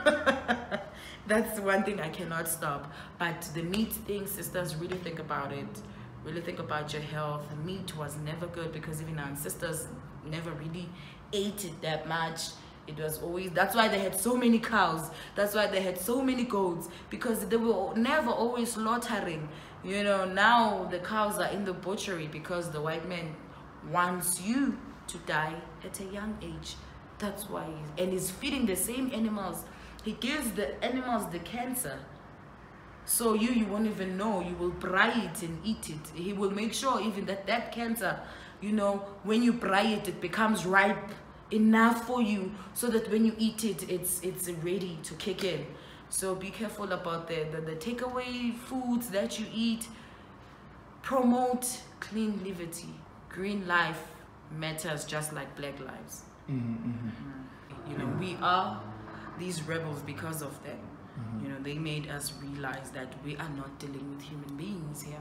That's one thing I cannot stop. But the meat thing, sisters, really think about it. Really think about your health. Meat was never good, because even our ancestors never really ate it that much. It was always, that's why they had so many cows, that's why they had so many goats, because they were never always slaughtering. You know, now the cows are in the butchery because the white man wants you to die at a young age. That's why, and he's feeding the same animals. He gives the animals the cancer, so you won't even know. You will braai it and eat it. He will make sure even that cancer, you know, when you braai it, it becomes ripe enough for you, so that when you eat it, it's ready to kick in. So be careful about the takeaway foods that you eat. Promote clean liberty. Green life matters just like black lives. You know, we are these rebels because of them. You know, they made us realize that we are not dealing with human beings here.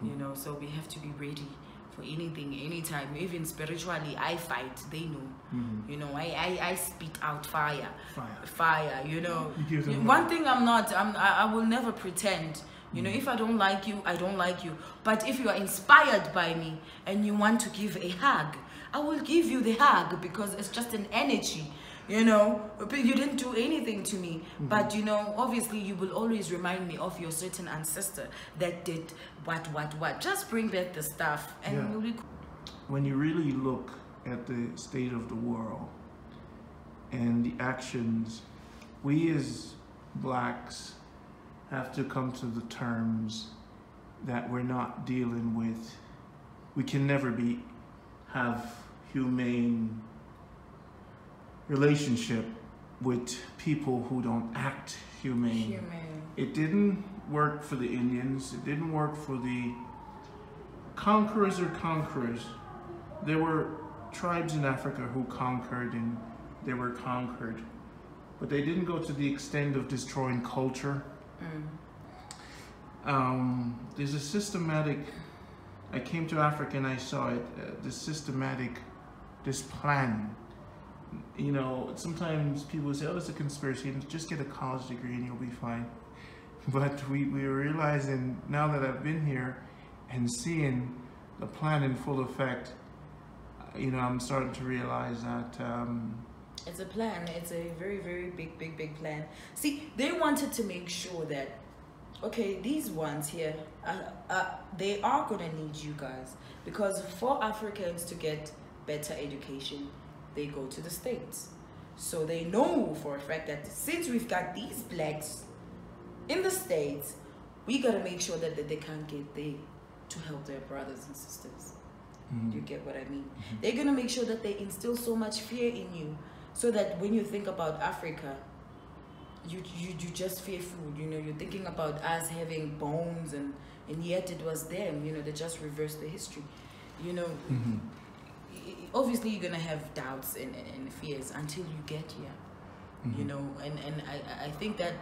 You know, so we have to be ready for anything, anytime. Even spiritually, I fight, they know. You know, I spit out fire, you know. One thing I will never pretend. You know, if I don't like you, I don't like you. But if you are inspired by me and you want to give a hug, I will give you the hug, because it's just an energy, you know. You didn't do anything to me. But, you know, obviously you will always remind me of your certain ancestor that did what. Just bring back the stuff. And we'll be... When you really look at the state of the world and the actions, we as blacks have to come to the terms that we're not dealing with. We can never have humane relationship with people who don't act humane. It didn't work for the Indians. It didn't work for the conquerors or conquerors. There were tribes in Africa who conquered and they were conquered, but they didn't go to the extent of destroying culture. There's a systematic, I came to Africa and I saw it, this plan. You know, sometimes people say, oh, it's a conspiracy, and just get a college degree and you'll be fine. But we're realizing now that I've been here and seeing the plan in full effect, you know, I'm starting to realize that it's a plan. It's a very, very big plan. See, they wanted to make sure that, okay, these ones here, they are gonna need you guys, because for Africans to get better education, they go to the States. So they know for a fact that since we've got these blacks in the States, we gotta make sure that they can't get there to help their brothers and sisters. You get what I mean? They're gonna make sure that they instill so much fear in you, so that when you think about Africa, you just fearful. You know, you're thinking about us having bones, and yet it was them. You know, they just reversed the history. You know, obviously you're gonna have doubts and fears until you get here. You know, and I think that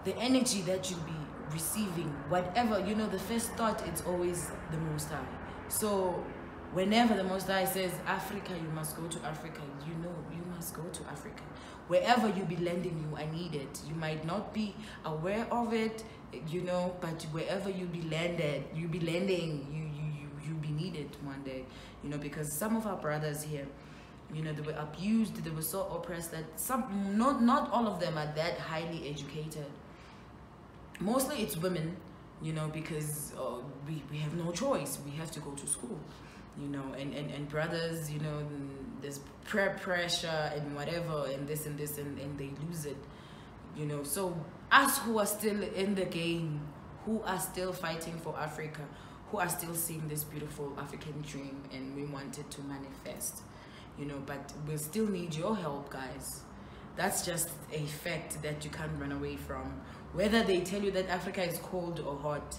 the energy that you'll be receiving, whatever, you know, the first thought, it's always the Most High. So whenever the Most High says Africa, you must go to Africa, you know, you must go to Africa. Wherever you be landing, you are needed. You might not be aware of it, you know, but wherever you be landing, you be needed one day, you know, because some of our brothers here, You know, they were abused, they were so oppressed that not all of them are that highly educated. Mostly it's women, you know, because we have no choice. We have to go to school, you know, and brothers, you know, there's pressure and whatever and this and they lose it, you know. So us who are still in the game, who are still fighting for Africa, who are still seeing this beautiful African dream and we want it to manifest, you know, but we'll still need your help, guys. That's just a fact that you can't run away from. Whether they tell you that Africa is cold or hot,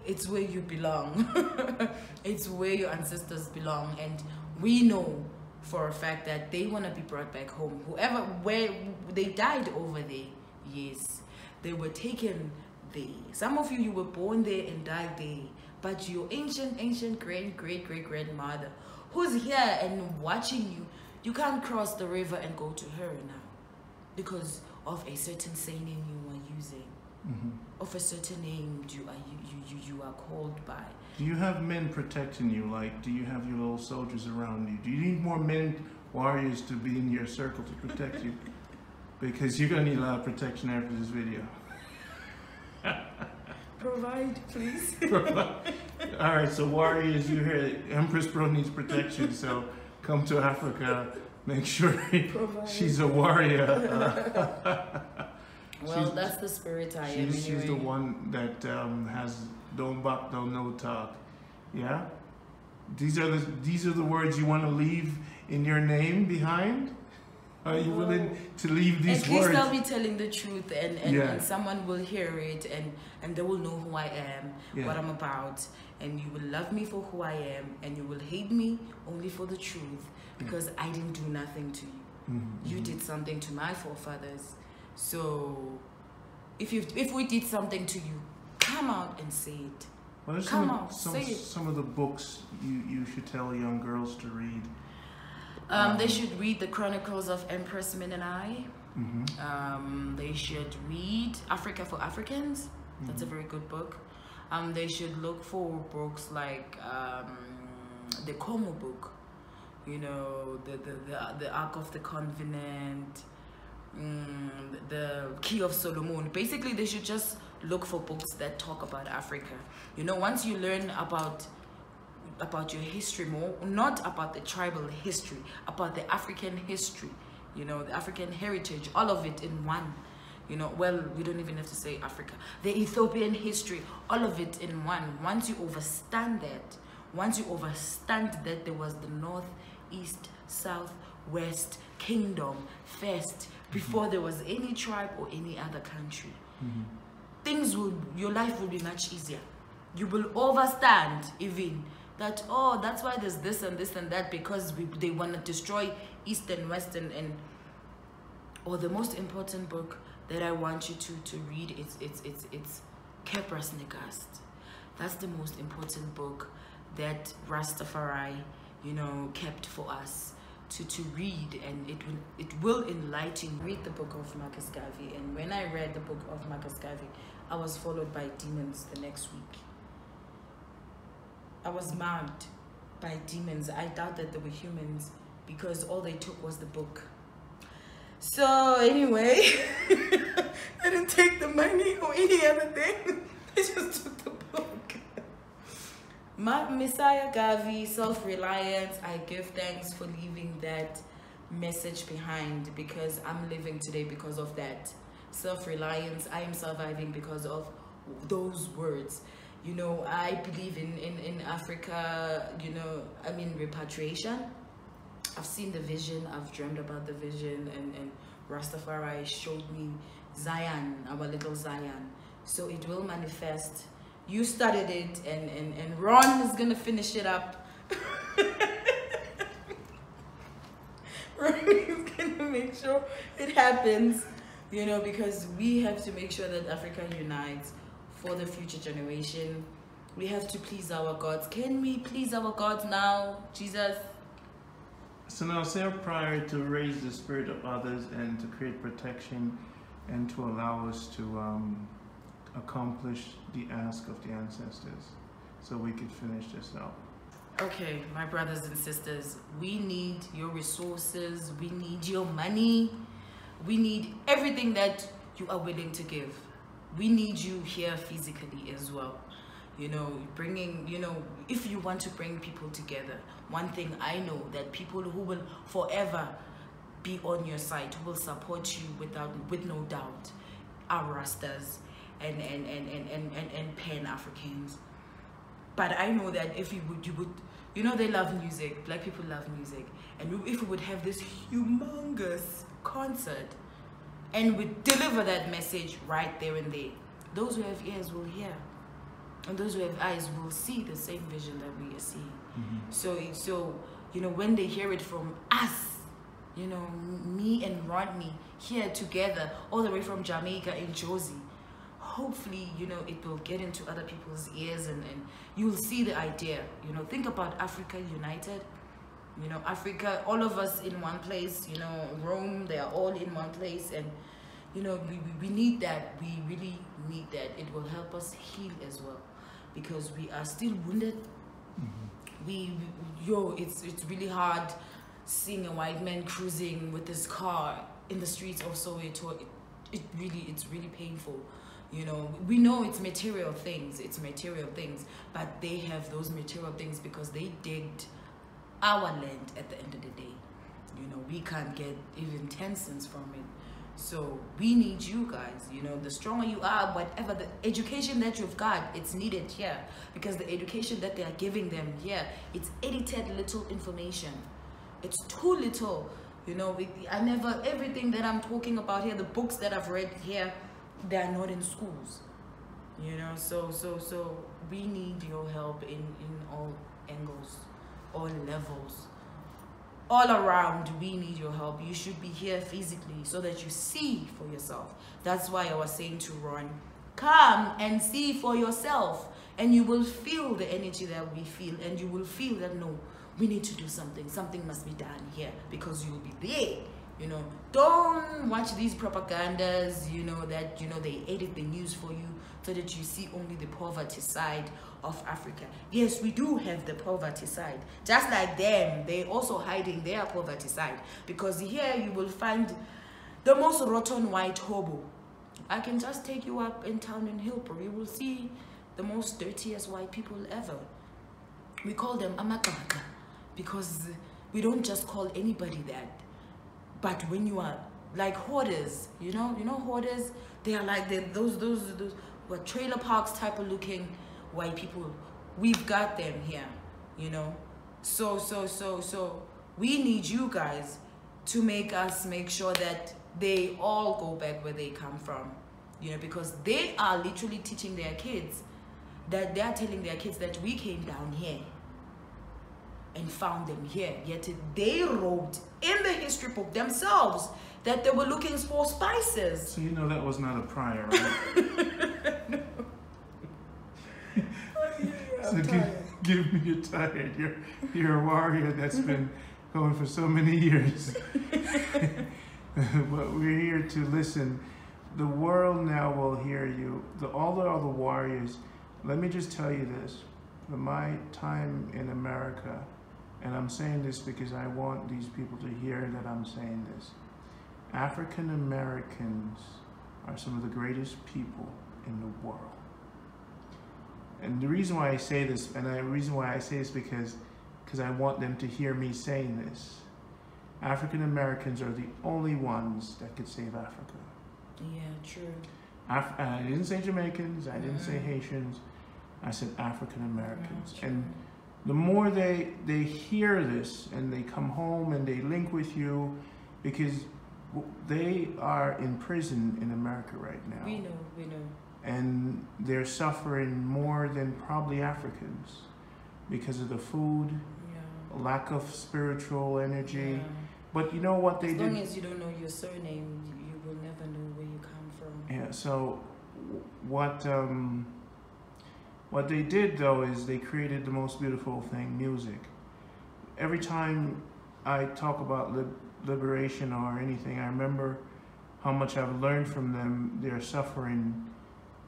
it's where you belong. It's where your ancestors belong. And we know for a fact that they want to be brought back home. Where they died over there, yes, they were taken there. Some of you were born there and died there. But your ancient great-great-great-grandmother who's here and watching you, you can't cross the river and go to her now because of a certain saying you are using, of a certain name you are called by. Do you have men protecting you? Like, do you have your little soldiers around you? Do you need more men, warriors, to be in your circle to protect you? Because you're gonna need a lot of protection after this video. Provide, please. All right, so warriors, you heard Empress Bro needs protection, so come to Africa. Make sure she's a warrior. Well, that's the spirit I am. She's the one that has don't back, don't no talk. Yeah. These are the words you want to leave in your name behind. Are you willing to leave these words? At least I'll be telling the truth, and someone will hear it, and they will know who I am, what I'm about, and you will love me for who I am, and you will hate me only for the truth, because I didn't do nothing to you. You did something to my forefathers. So if we did something to you, come out and say it. What are some of the books you should tell young girls to read? They should read the Chronicles of Empress Mandelas. They should read Africa for Africans. That's a very good book. They should look for books like the Como book, you know, the Ark of the Covenant, the Key of Solomon. Basically, they should just look for books that talk about Africa. You know, once you learn about your history more, not about the tribal history, about the African history, you know, the African heritage, all of it in one, you know. Well, we don't even have to say Africa, the Ethiopian history, all of it in one. Once you understand that there was the north, east, south, west kingdom first, before there was any tribe or any other country, your life will be much easier. You will understand even that, oh, that's why there's this and this and that, because they want to destroy east and west or the most important book that I want you to read, it's Kepras Negast. That's the most important book that Rastafari, you know, kept for us to read, and it will enlighten. Read the book of Marcus Garvey, and when I read the book of Marcus Garvey, I was followed by demons the next week. I was marked by demons. I doubt that they were humans, because all they took was the book. So anyway, I didn't take the money or any other thing. They just took the book. Messiah Garvey, self-reliance. I give thanks for leaving that message behind, because I'm living today because of that. Self-reliance. I am surviving because of those words. You know, I believe in Africa, you know, I mean, repatriation. I've seen the vision, I've dreamed about the vision, and Rastafari showed me Zion, our little Zion. So it will manifest. You started it, and Ron is gonna finish it up. Ron is gonna make sure it happens, you know, because we have to make sure that Africa unites for the future generation. We have to please our gods. Can we please our gods now, Jesus? So now, say a prayer to raise the spirit of others and to create protection and to allow us to accomplish the ask of the ancestors, so we could finish this out. Okay, my brothers and sisters, we need your resources, we need your money, we need everything that you are willing to give. We need you here physically as well. You know, bringing, you know, if you want to bring people together, one thing I know that people who will forever be on your side, who will support you with no doubt, are Rastas and Pan-Africans. But I know that if you would, you know, they love music. Black people love music. And if we would have this humongous concert and we deliver that message right there and there, those who have ears will hear. And those who have eyes will see the same vision that we are seeing. So, you know, when they hear it from us, you know, me and Rodney here together, all the way from Jamaica and Jersey, hopefully, you know, it will get into other people's ears and you'll see the idea. You know, think about Africa united. You know, Africa, all of us in one place, you know, Rome, they are all in one place. And, you know, we need that. We really need that. It will help us heal as well. Because we are still wounded. It's really hard seeing a white man cruising with his car in the streets of Soweto. It's really painful. You know, we know it's material things, but they have those material things because they digged our land at the end of the day. You know, we can't get even 10 cents from it. So we need you guys. You know, the stronger you are, whatever the education that you've got, it's needed here, because the education that they are giving them here, it's edited little information. It's too little. You know, everything that I'm talking about here, the books that I've read here, they are not in schools. You know, so we need your help in all angles, all levels. All around, we need your help. You should be here physically so that you see for yourself. That's why I was saying to Ron, come and see for yourself, and you will feel the energy that we feel, and you will feel that, no, we need to do something. Something must be done here, because you will be there. You know, don't watch these propagandas, you know, that, you know, they edit the news for you so that you see only the poverty side of Africa. Yes, we do have the poverty side. Just like them, they also hiding their poverty side. Because here you will find the most rotten white hobo. I can just take you up in town in Hillbrook. You will see the most dirtiest white people ever. We call them amakaka because we don't just call anybody that. But when you are like hoarders, you know hoarders, they are like those what trailer parks type of looking white people. We've got them here, you know. So we need you guys to make sure that they all go back where they come from, you know, because they are literally teaching their kids, that they are telling their kids that we came down here and found them here, yet they wrote in the history book themselves that they were looking for spices. So you know that was not a prior, right? No. So give me you're tired. You're a warrior that's been going for so many years. But we're here to listen. The world now will hear you. All the other warriors. Let me just tell you this. From my time in America, and I'm saying this because I want these people to hear that I'm saying this. African Americans are some of the greatest people in the world. And the reason why I say this, because I want them to hear me saying this. African Americans are the only ones that could save Africa. Yeah, true. I didn't say Jamaicans, I didn't say Haitians, I said African Americans. Yeah, and the more they hear this and they come home and they link with you, because they are in prison in America right now. We know. And they're suffering more than probably Africans because of the food, lack of spiritual energy. Yeah. But you know what they did? As long as you don't know your surname, you will never know where you come from. Yeah, so what they did though is they created the most beautiful thing, music. Every time I talk about liberation or anything, I remember how much I've learned from them. They're suffering,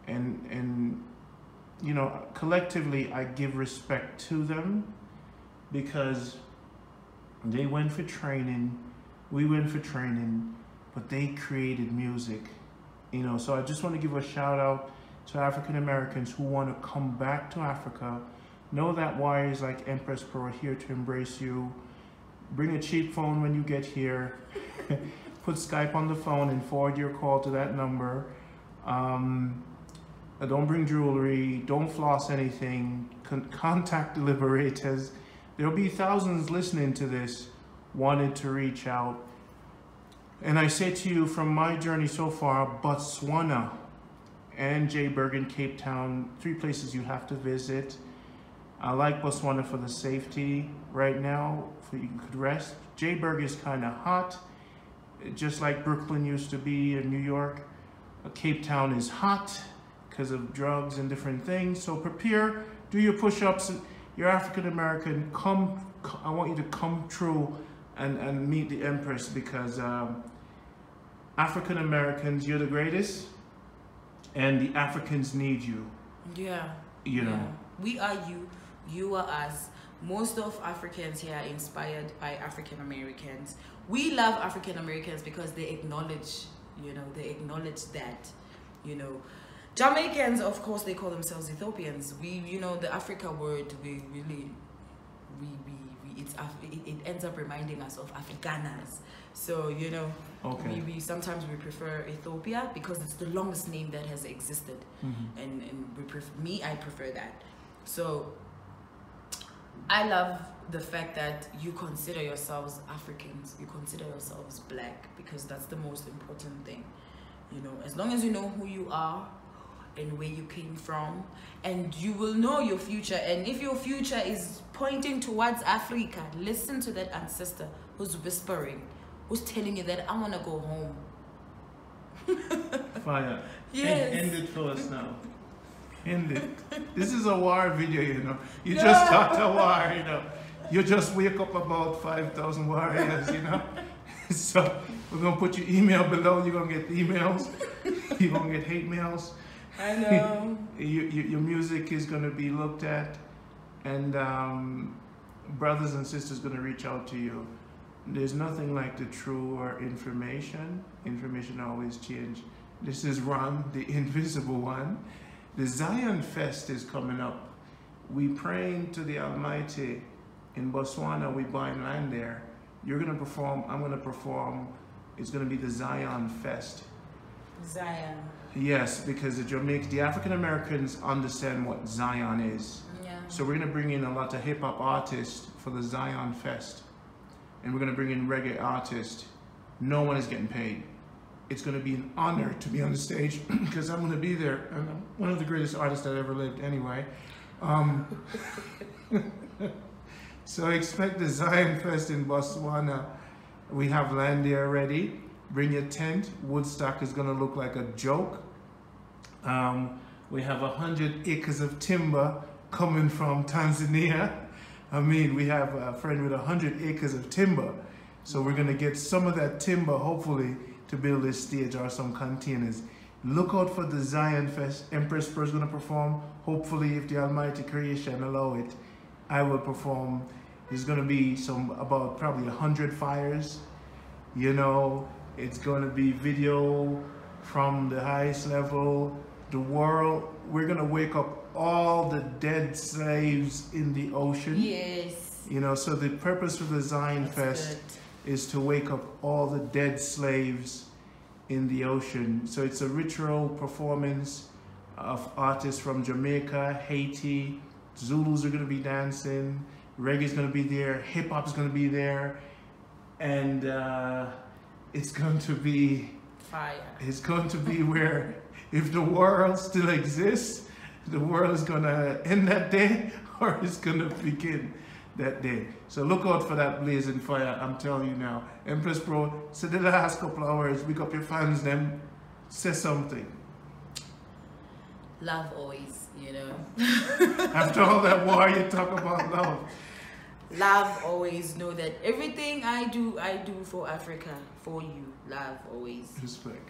and you know, collectively I give respect to them, because they went for training, we went for training, but they created music. You know, so I just want to give a shout out to African Americans who want to come back to Africa. Know that warriors like EMPress Pro are here to embrace you. Bring a cheap phone when you get here. Put Skype on the phone and forward your call to that number. Don't bring jewelry. Don't floss anything. Contact the liberators. There'll be thousands listening to this, wanted to reach out. And I say to you, from my journey so far, Botswana and Joburg and Cape Town, 3 places you have to visit. I like Botswana for the safety right now, so you could rest. Joburg is kind of hot, just like Brooklyn used to be in New York. Cape Town is hot because of drugs and different things. So prepare, do your push-ups. You're African American, I want you to come through and meet the EMPress, because African Americans, you're the greatest, and the Africans need you. Yeah. You know. Yeah. We are you, you are us. Most of Africans here are inspired by African Americans. We love African Americans because they acknowledge, you know, they acknowledge that, you know. Jamaicans, of course, they call themselves Ethiopians. We, you know, the Africa word, we really, it ends up reminding us of Afrikaners. So, you know, okay. we sometimes we prefer Ethiopia because it's the longest name that has existed. And I prefer that. So I love the fact that you consider yourselves Africans, you consider yourselves black, because that's the most important thing. You know, as long as you know who you are and where you came from, and you will know your future. And if your future is pointing towards Africa, listen to that ancestor who's whispering, who's telling you that I want to go home. Fire. Yes. End it for us now. End it. This is a war video, you know. You just start a war, you know. You just wake up about 5,000 warriors, you know. So we're going to put your email below. You're going to get emails. You're going to get hate mails. I know. Your music is going to be looked at, and brothers and sisters going to reach out to you. There's nothing like the truer information. Information always change. This is Ron, the invisible one. The Zion Fest is coming up. We praying to the Almighty in Botswana. We buying land there. You're going to perform. I'm going to perform. It's going to be the Zion Fest. Zion. Yes, because the African Americans understand what Zion is. Yeah. So we're going to bring in a lot of hip hop artists for the Zion Fest. And we're going to bring in reggae artists. No one is getting paid. It's going to be an honor to be on the stage because I'm going to be there. And I'm one of the greatest artists that ever lived anyway. So expect the Zion Fest in Botswana. We have land there already. Bring your tent. Woodstock is going to look like a joke. We have 100 acres of timber coming from Tanzania. I mean, we have a friend with 100 acres of timber. So we're going to get some of that timber, hopefully, to build this stage or some containers. Look out for the Zion Fest. EMPress Pro is going to perform. Hopefully, if the Almighty Creation allow it, I will perform. There's going to be about probably 100 fires. You know, it's going to be video from the highest level. The world, we're going to wake up all the dead slaves in the ocean. Yes. You know, so the purpose for the Zion Fest is to wake up all the dead slaves in the ocean. So it's a ritual performance of artists from Jamaica, Haiti. Zulus are going to be dancing. Reggae is going to be there. Hip hop is going to be there. And it's going to be fire. It's going to be where, if the world still exists, the world is going to end that day, or it's going to begin that day. So look out for that blazing fire, I'm telling you now. EMPress Pro, so the last couple of hours, wake up your fans, them, say something. Love always, you know. After all that war, you talk about love. Love always. Know that everything I do for Africa, for you. Love always. Respect.